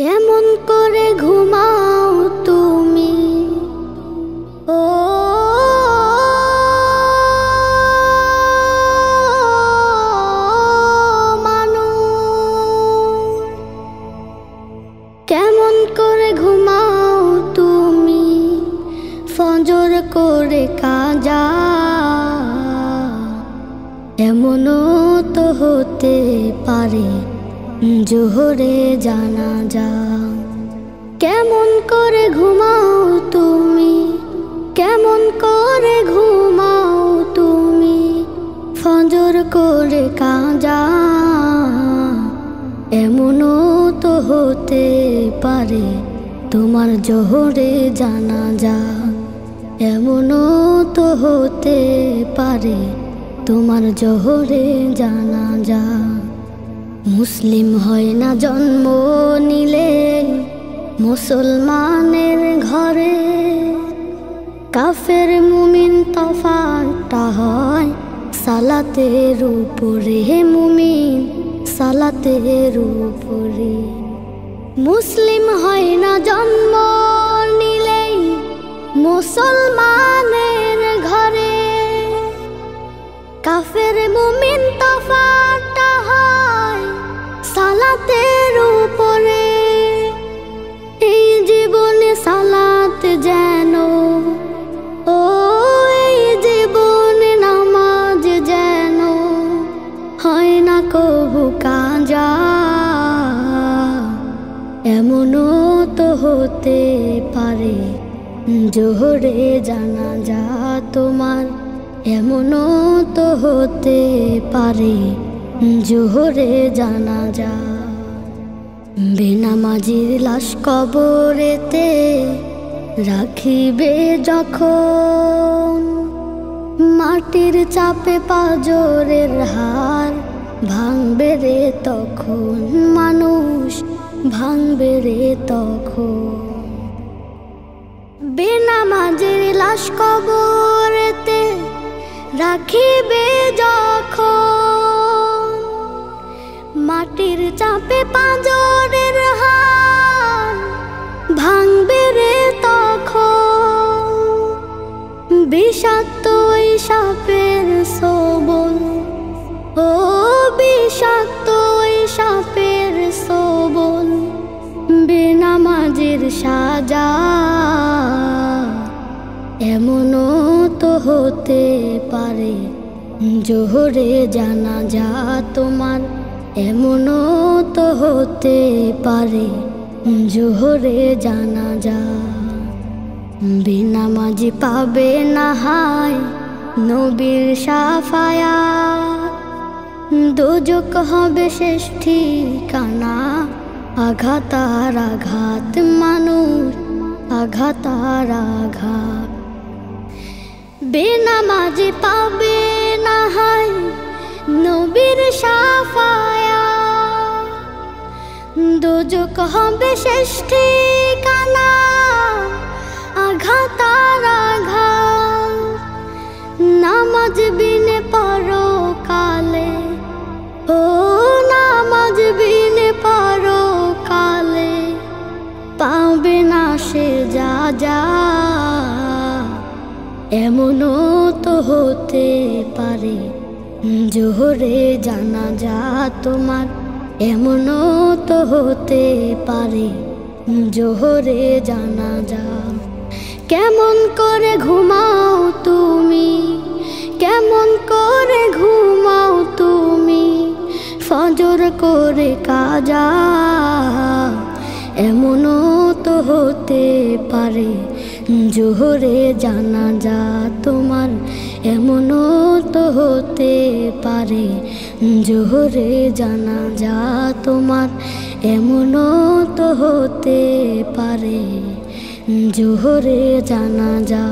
কেমন করে ঘুমাও তুমি ও মানুষ, কেমন করে ঘুমাও তুমি ফজর করে কাজা। এমনও তো হতে পারে জোহরে জানাজা। কেমন করে ঘুমাও তুমি, কেমন করে ঘুমাও তুমি ফজর করে কাজা। এমনও তো হতে পারে তোমার জোহরে জানাজা। এমনও তো হতে পারে তোমার জোহরে জানাজা। মুসলিম হয় না জন্ম নিলে মুসলমানের ঘরে, কাফের মুমিন তফাৎটা হয় সালাতের উপরে। মুমিন সালাতের উপরে। মুসলিম হয় না জন্ম নিলেই মুসলমানের ঘরে, কাফের মুমিন তফাৎটা হয় সালাতের উপরে। এই জীবনে সালাত যেন ও, এই জীবনে নামাজ যেন হয় না কবু কাজা। এমনও তো হতে পারে জোহরে জানাজা তোমার। এমনও তো হতে পারে জোহরে জানাজা। বেনামাজির লাশ কবরেতে রাখিবে যখন, মাটির চাপে পাঁজরের হাড় ভাঙবে রে তখন। মানুষ ভাঙবে রে তখন। বেনামাজির লাশ কবরেতে রাখিবে যখন, মাটির চাপে পাঁজরের হাড় ভাঙবে রে তখন। বিষাক্ত ওই সাপের সবল ও, বিষাক্ত ওই সাপের সবল বেনামাজির সাজা। এমনও তো হতে পারে জোহরে জানাজা তোমার। এমনও তো হতে পারে জোহরে জানাজা। বেনামাজি পাবে না হায় নবীর শাফায়াত, দোজখ হবে শেষ ঠিকানা। আঘাত আর আঘাত মানুষ, আঘাত আর আঘাত। বেনামাজি পাবে না হায় নবীর শাফায়াত, দোজখ হবে শেষ ঠিকানা। আঘাত আর আঘাত। নামাজ বিনে পরকালে ও, নামাজ বিনে পরকালে পাবে না সে যা যা। এমনও তো হতে পারে জোহরে জানাজা তোমার। এমনও তো হতে পারে জোহরে জানাজা। কেমন করে ঘুমাও তুমি, কেমন করে ঘুমাও তুমি ফজর করে কাজা। এমনও তো হতে পারে জোহরে জানাজা তোমার। এমনও তো হতে পারে জোহরে জানাজা তোমার। এমনও তো হতে পারে জোহরে জানাজা।